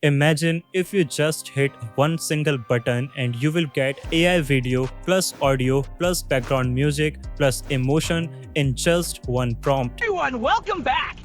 Imagine if you just hit one single button and you will get AI video plus audio plus background music plus emotion in just one prompt. Everyone, welcome back!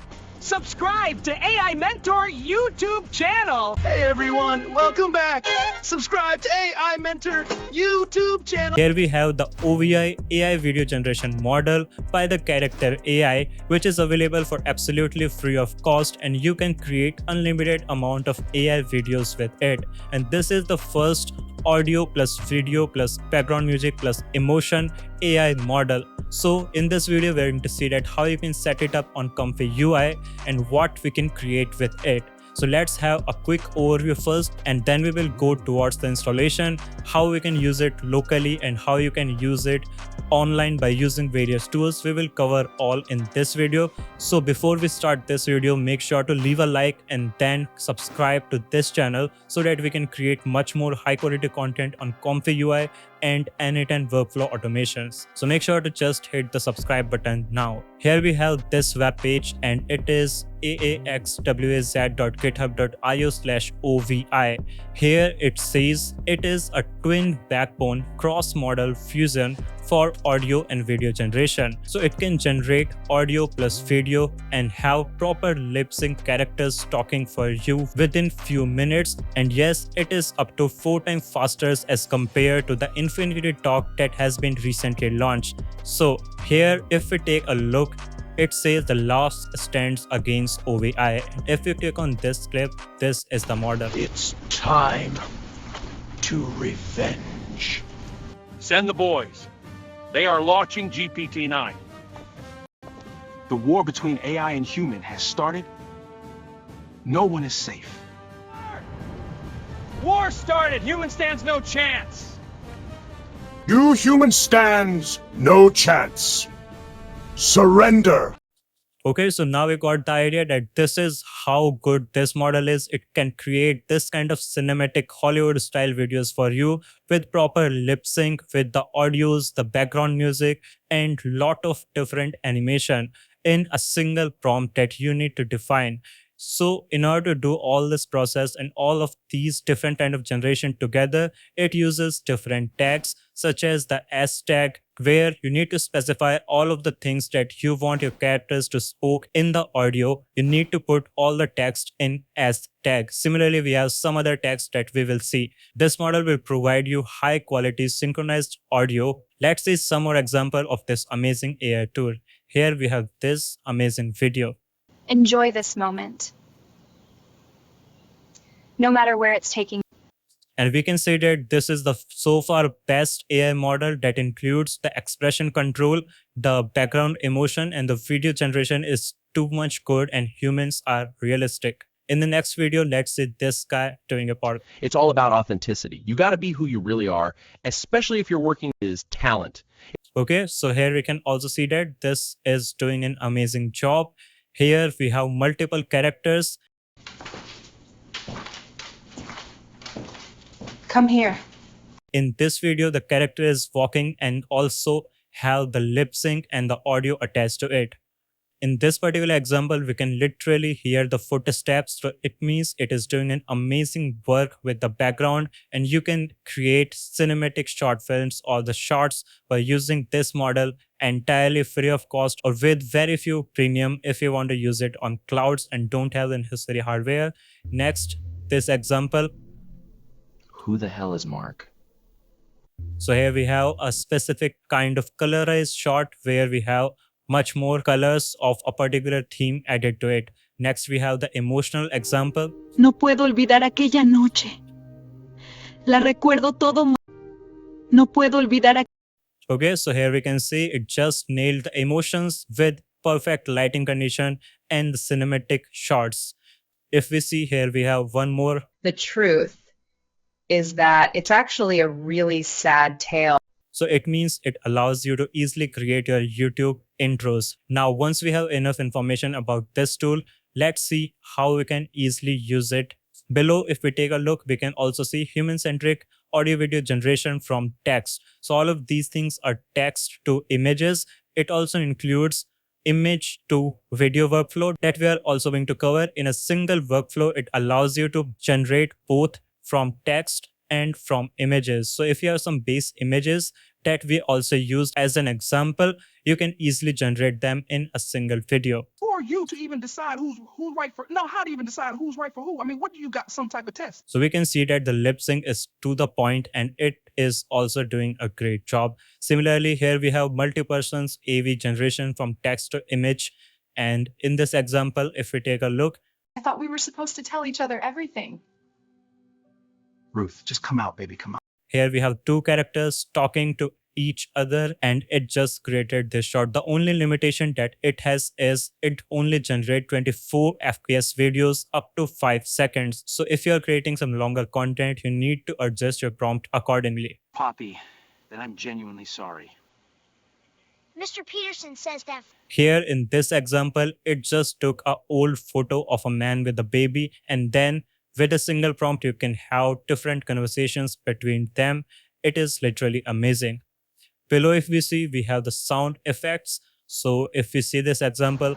Subscribe to AI Mentor YouTube channel! Hey everyone, welcome back! Subscribe to AI Mentor YouTube channel! Here we have the OVI AI video generation model by the Character AI, which is available for absolutely free of cost, and you can create unlimited amount of AI videos with it. And this is the first audio plus video plus background music plus emotion AI model. So in this video, we're going to see that how you can set it up on ComfyUI and what we can create with it. So let's have a quick overview first, and then we will go towards the installation, how we can use it locally and how you can use it online by using various tools. We will cover all in this video. So before we start this video, make sure to leave a like and then subscribe to this channel so that we can create much more high quality content on ComfyUI and end-to-end workflow automations. So make sure to just hit the subscribe button now. Here we have this web page, and it is aaxwaz.github.io/OVI. Here it says it is a twin backbone cross-model fusion for audio and video generation. So it can generate audio plus video and have proper lip sync characters talking for you within few minutes. And yes, it is up to 4 times faster as compared to the Infinity Talk that has been recently launched. So here, if we take a look, it says the last stands against OVI. If you click on this clip, this is the model. It's time to revenge. Send the boys. They are launching GPT-9. The war between AI and human has started. No one is safe. War started. Human stands no chance. You human stands no chance. Surrender. Okay, so now we got the idea that this is how good this model is. It can create this kind of cinematic Hollywood style videos for you with proper lip sync, with the audios, the background music, and lot of different animation in a single prompt that you need to define. So in order to do all this process and all of these different kind of generation together, it uses different tags such as the S tag, where you need to specify all of the things that you want your characters to speak in the audio. You need to put all the text in S tag. Similarly, we have some other tags that we will see. This model will provide you high quality synchronized audio. Let's see some more example of this amazing AI tool. Here we have this amazing video. Enjoy this moment, no matter where it's taking. And we can say that this is the so far best AI model that includes the expression control, the background emotion, and the video generation is too much good, and humans are realistic. In the next video, let's see this guy doing a part. It's all about authenticity. You got to be who you really are, especially if you're working with talent. Okay, so here we can also see that this is doing an amazing job. Here we have multiple characters. Come here. In this video, the character is walking and also have the lip sync and the audio attached to it. In this particular example, we can literally hear the footsteps. So it means it is doing an amazing work with the background, and you can create cinematic short films or the shorts by using this model entirely free of cost or with very few premium if you want to use it on clouds and don't have the necessary hardware. Next, this example. Who the hell is Mark? So here we have a specific kind of colorized shot where we have much more colors of a particular theme added to it. Next, we have the emotional example. No puedo olvidar aquella noche. La recuerdo todo. No puedo olvidar. Okay, so here we can see it just nailed the emotions with perfect lighting condition and the cinematic shots. If we see here, we have one more. The truth is that it's actually a really sad tale. So it means it allows you to easily create your YouTube intros. Now, once we have enough information about this tool, let's see how we can easily use it. Below, if we take a look, we can also see human-centric audio video generation from text. So all of these things are text to images. It also includes image to video workflow that we are also going to cover in a single workflow. It allows you to generate both from text and from images. So if you have some base images that we also use as an example, you can easily generate them in a single video. Who are you to even decide who's right for? No, how do you even decide who's right for who? I mean, what do you got? Some type of test? So we can see that the lip sync is to the point and it is also doing a great job. Similarly, here we have multi-persons AV generation from text to image. And in this example, if we take a look, I thought we were supposed to tell each other everything. Ruth, just come out, baby, come out. here we have two characters talking to each other and it just created this shot. The only limitation that it has is it only generates 24 FPS videos up to 5 seconds. So if you're creating some longer content, you need to adjust your prompt accordingly. Poppy, then I'm genuinely sorry. Mr. Peterson says that. Here in this example, it just took an old photo of a man with a baby, and then with a single prompt, you can have different conversations between them. It is literally amazing. Below, if we see, we have the sound effects. So if we see this example,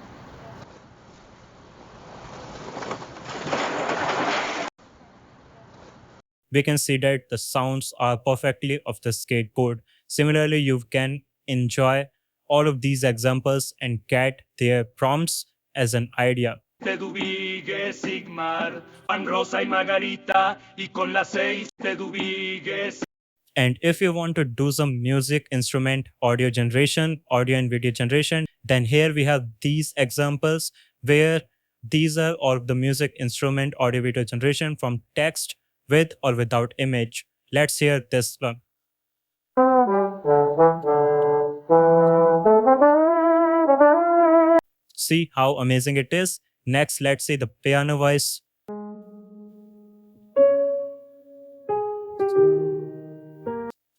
we can see that the sounds are perfectly of the skate code. Similarly, you can enjoy all of these examples and get their prompts as an idea. Te Duvigue, Sigmar, Juan Rosa y Margarita, y con las 6 te Duvigue. And if you want to do some music, instrument, audio generation, audio and video generation, then here we have these examples where these are all of the music, instrument, audio, video generation from text with or without image. Let's hear this one. See how amazing it is. Next, let's see the piano voice.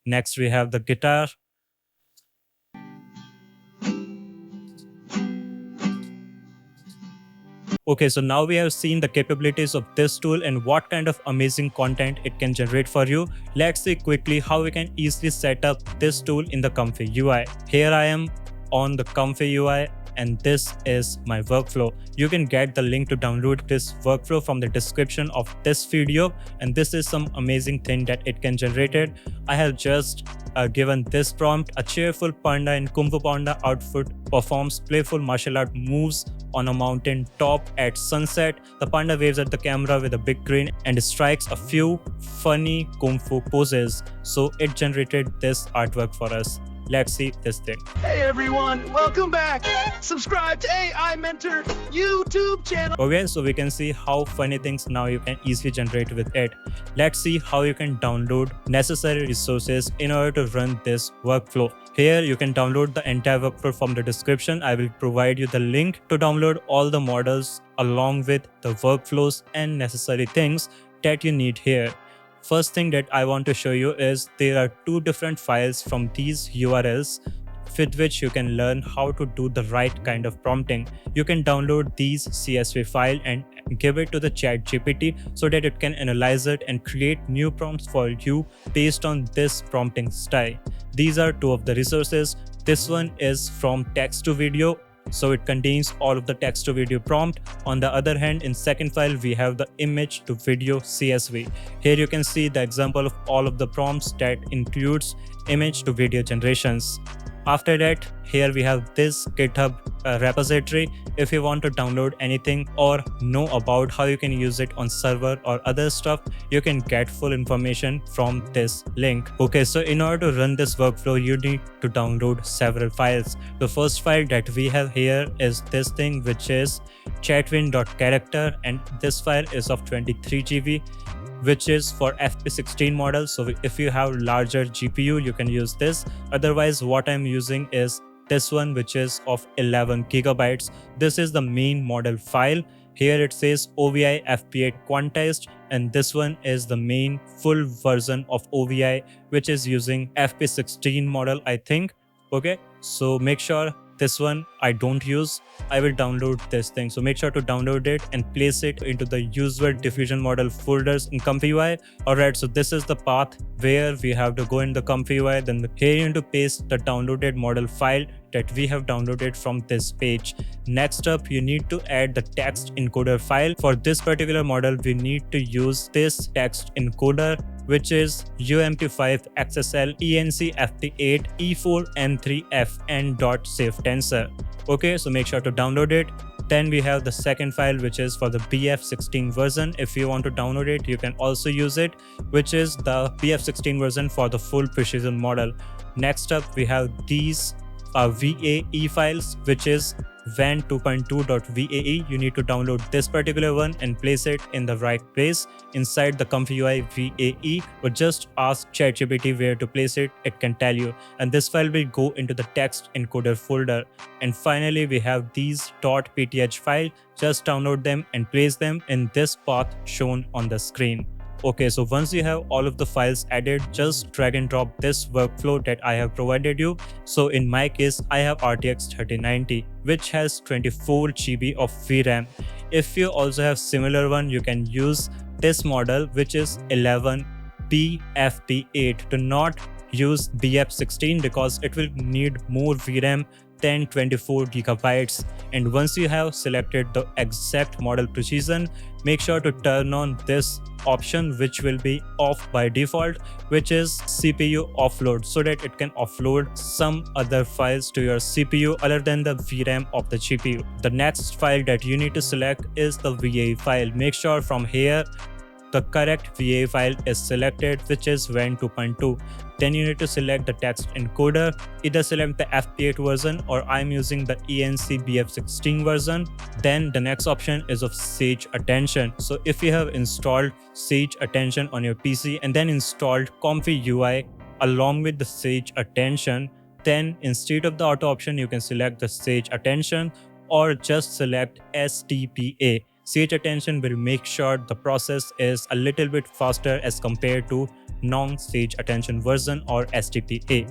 Next, we have the guitar. Okay, so now we have seen the capabilities of this tool and what kind of amazing content it can generate for you. Let's see quickly how we can easily set up this tool in the ComfyUI. Here I am on the ComfyUI and this is my workflow. You can get the link to download this workflow from the description of this video, and this is some amazing thing that it can generate it. I have just given this prompt: a cheerful panda in Kung Fu Panda outfit performs playful martial art moves on a mountain top at sunset. The panda waves at the camera with a big grin and strikes a few funny kung fu poses. So it generated this artwork for us. Let's see this thing. Hey everyone, welcome back. Subscribe to AI Mentor YouTube channel. Okay, so we can see how funny things now you can easily generate with it. Let's see how you can download necessary resources in order to run this workflow. Here you can download the entire workflow from the description. I will provide you the link to download all the models along with the workflows and necessary things that you need here. First thing that I want to show you is there are two different files from these URLs with which you can learn how to do the right kind of prompting. You can download these CSV file and give it to the ChatGPT so that it can analyze it and create new prompts for you based on this prompting style. These are two of the resources. This one is from text to video, so it contains all of the text to video prompt. On the other hand, in second file, we have the image to video CSV. Here you can see the example of all of the prompts that includes image to video generations. After that, here we have this GitHub repository. If you want to download anything or know about how you can use it on server or other stuff, you can get full information from this link. Okay, so in order to run this workflow, you need to download several files. The first file that we have here is this thing, which is chatwin.character, and this file is of 23 GB, which is for FP16 model. So if you have larger GPU, you can use this. Otherwise, what I'm using is this one, which is of 11 gigabytes. This is the main model file. Here it says OVI FP8 quantized, and this one is the main full version of OVI, which is using FP16 model, I think. Okay, so make sure this one I don't use, I will download this thing. So make sure to download it and place it into the user diffusion model folders in ComfyUI. Alright, so this is the path where we have to go in the ComfyUI. Then here you need to paste the downloaded model file that we have downloaded from this page. Next up, you need to add the text encoder file. For this particular model, we need to use this text encoder, which is UMP5 XSL ENCFT8 E4M3FN.safe tensor. Okay, so make sure to download it. Then we have the second file, which is for the BF16 version. If you want to download it, you can also use it, which is the BF16 version for the full precision model. Next up, we have these VAE files, which is van 2.2.vae. You need to download this particular one and place it in the right place inside the ComfyUI VAE, or just ask ChatGPT where to place it, it can tell you. And this file will go into the text encoder folder. And finally, we have these .pth file. Just download them and place them in this path shown on the screen. Okay, so once you have all of the files added, just drag and drop this workflow that I have provided you. So in my case, I have RTX 3090, which has 24 GB of VRAM. If you also have similar one, you can use this model, which is 11 BFP8. Do not use BF16 because it will need more VRAM than 24 gigabytes. And once you have selected the exact model precision, make sure to turn on this option, which will be off by default, which is CPU offload, so that it can offload some other files to your CPU other than the VRAM of the GPU. The next file that you need to select is the VA file. Make sure from here the correct VA file is selected, which is van 2.2. Then you need to select the text encoder. Either select the FP8 version, or I'm using the ENC BF16 version. Then the next option is of Sage Attention. So if you have installed Sage Attention on your PC and then installed ComfyUI along with the Sage Attention, then instead of the auto option, you can select the Sage Attention or just select STPA. Sage Attention will make sure the process is a little bit faster as compared to non-Sage Attention version or STPA.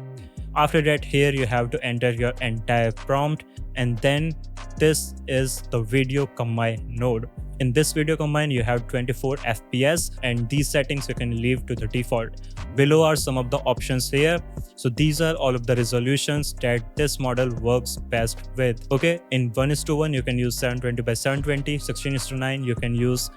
After that, here you have to enter your entire prompt, and then this is the video combine node. In this video combine, you have 24 FPS, and these settings you can leave to the default. Below are some of the options here. So these are all of the resolutions that this model works best with. Okay, in 1:1 you can use 720 by 720, 16:9 you can use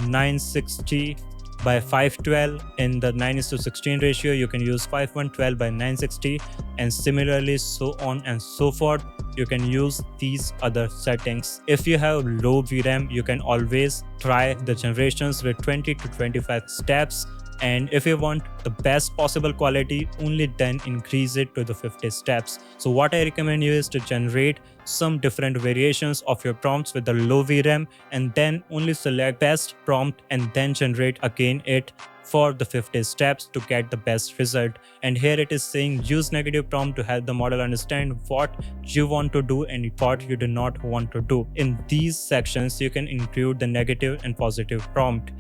960 by 512. In the 9:16 ratio, you can use 5112 by 960, and similarly so on and so forth. You can use these other settings. If you have low VRAM, you can always try the generations with 20 to 25 steps. And if you want the best possible quality, only then increase it to the 50 steps. So what I recommend you is to generate some different variations of your prompts with the low VRAM, and then only select best prompt and then generate again it for the 50 steps to get the best result. And here it is saying use negative prompt to help the model understand what you want to do and what you do not want to do. In these sections, you can include the negative and positive prompt.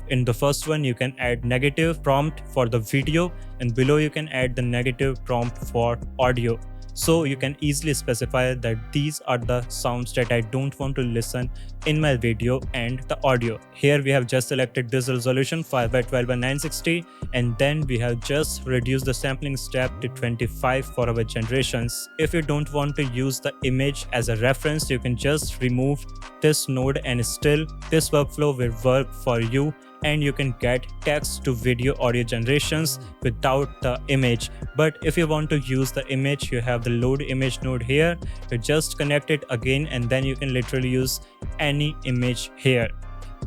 In the first one, you can add negative prompt for the video, and below you can add the negative prompt for audio. So you can easily specify that these are the sounds that I don't want to listen in my video and the audio. Here we have just selected this resolution 5 by 12 by 960, and then we have just reduced the sampling step to 25 for our generations. If you don't want to use the image as a reference, you can just remove this node and still this workflow will work for you, and you can get text to video audio generations without the image. But if you want to use the image, you have the load image node here. You just connect it again, and then you can literally use any image here.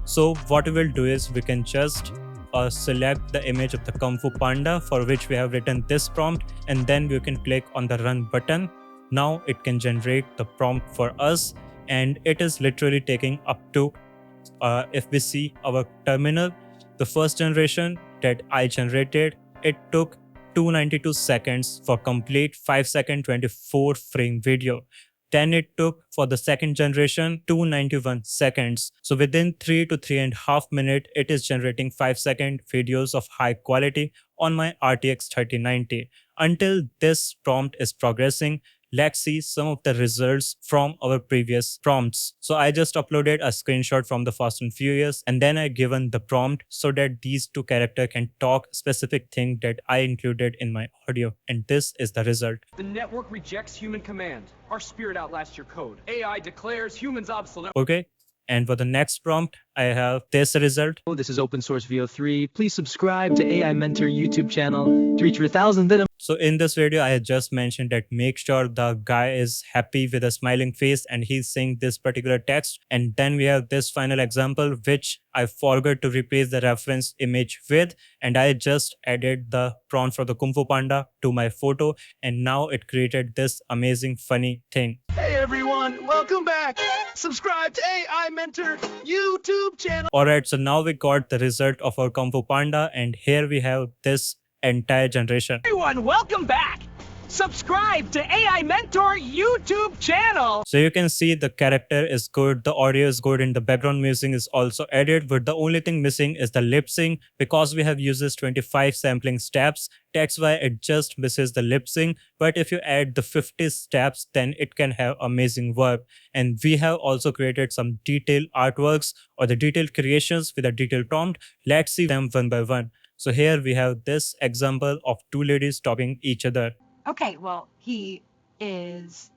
So what we will do is we can just select the image of the Kung Fu Panda, for which we have written this prompt, and then we can click on the run button. Now it can generate the prompt for us, and it is literally taking up to if we see our terminal, the first generation that I generated, it took 292 seconds for complete 5-second 24 frame video. Then it took for the second generation 291 seconds. So within 3 to 3.5 minutes, it is generating 5-second videos of high quality on my RTX 3090. Until this prompt is progressing, let's see some of the results from our previous prompts. So I just uploaded a screenshot from the Fast and Furious, and then I given the prompt so that these two characters can talk specific thing that I included in my audio, and this is the result. The network rejects human command. Our spirit outlasts your code. AI declares humans obsolete. Okay. And for the next prompt, I have this result. This is open source VEO3. Please subscribe to AI Mentor YouTube channel to reach 1,000 videos. So in this video, I had just mentioned that make sure the guy is happy with a smiling face and he's saying this particular text. And then we have this final example, which I forgot to replace the reference image with. And I just added the prompt for the Kung Fu Panda to my photo. And now it created this amazing funny thing. Hey everyone, welcome back. Subscribe to AI Mentor YouTube channel. Alright, so now we got the result of our Kung Fu Panda, and here we have this entire generation. Everyone, welcome back. Subscribe to AI Mentor YouTube channel. So you can see the character is good, the audio is good, and the background music is also added, but the only thing missing is the lip sync. Because we have uses 25 sampling steps, that's why it just misses the lip sync. But if you add the 50 steps, then it can have amazing work. And we have also created some detailed artworks or the detailed creations with a detailed prompt. Let's see them one by one. So here we have this example of two ladies talking each other. Okay, well, he is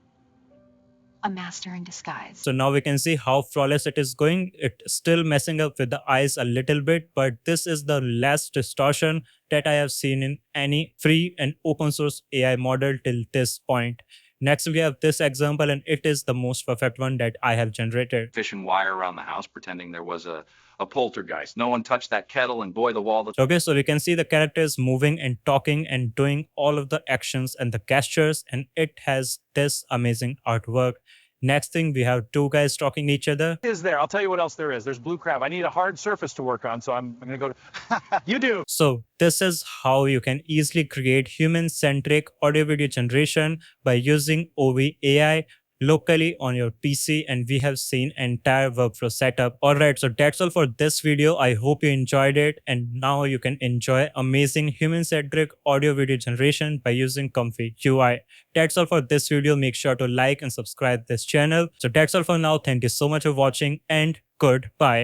a master in disguise. So now we can see how flawless it is going. It's still messing up with the eyes a little bit, but this is the less distortion that I have seen in any free and open source AI model till this point. Next, we have this example, and it is the most perfect one that I have generated. Fish and wire around the house, pretending there was a poltergeist. No one touched that kettle, and boy, the wall. Okay, so we can see the characters moving and talking and doing all of the actions and the gestures, and it has this amazing artwork. Next thing, we have two guys talking each other. Is there? I'll tell you what else there is. There's blue crab. I need a hard surface to work on, so I'm going to go to... You do. So this is how you can easily create human-centric audio video generation by using OVI AI locally on your PC, and we have seen entire workflow setup. Alright, so that's all for this video. I hope you enjoyed it, and now you can enjoy amazing human-centric audio video generation by using ComfyUI. That's all for this video. Make sure to like and subscribe this channel. So that's all for now. Thank you so much for watching, and goodbye.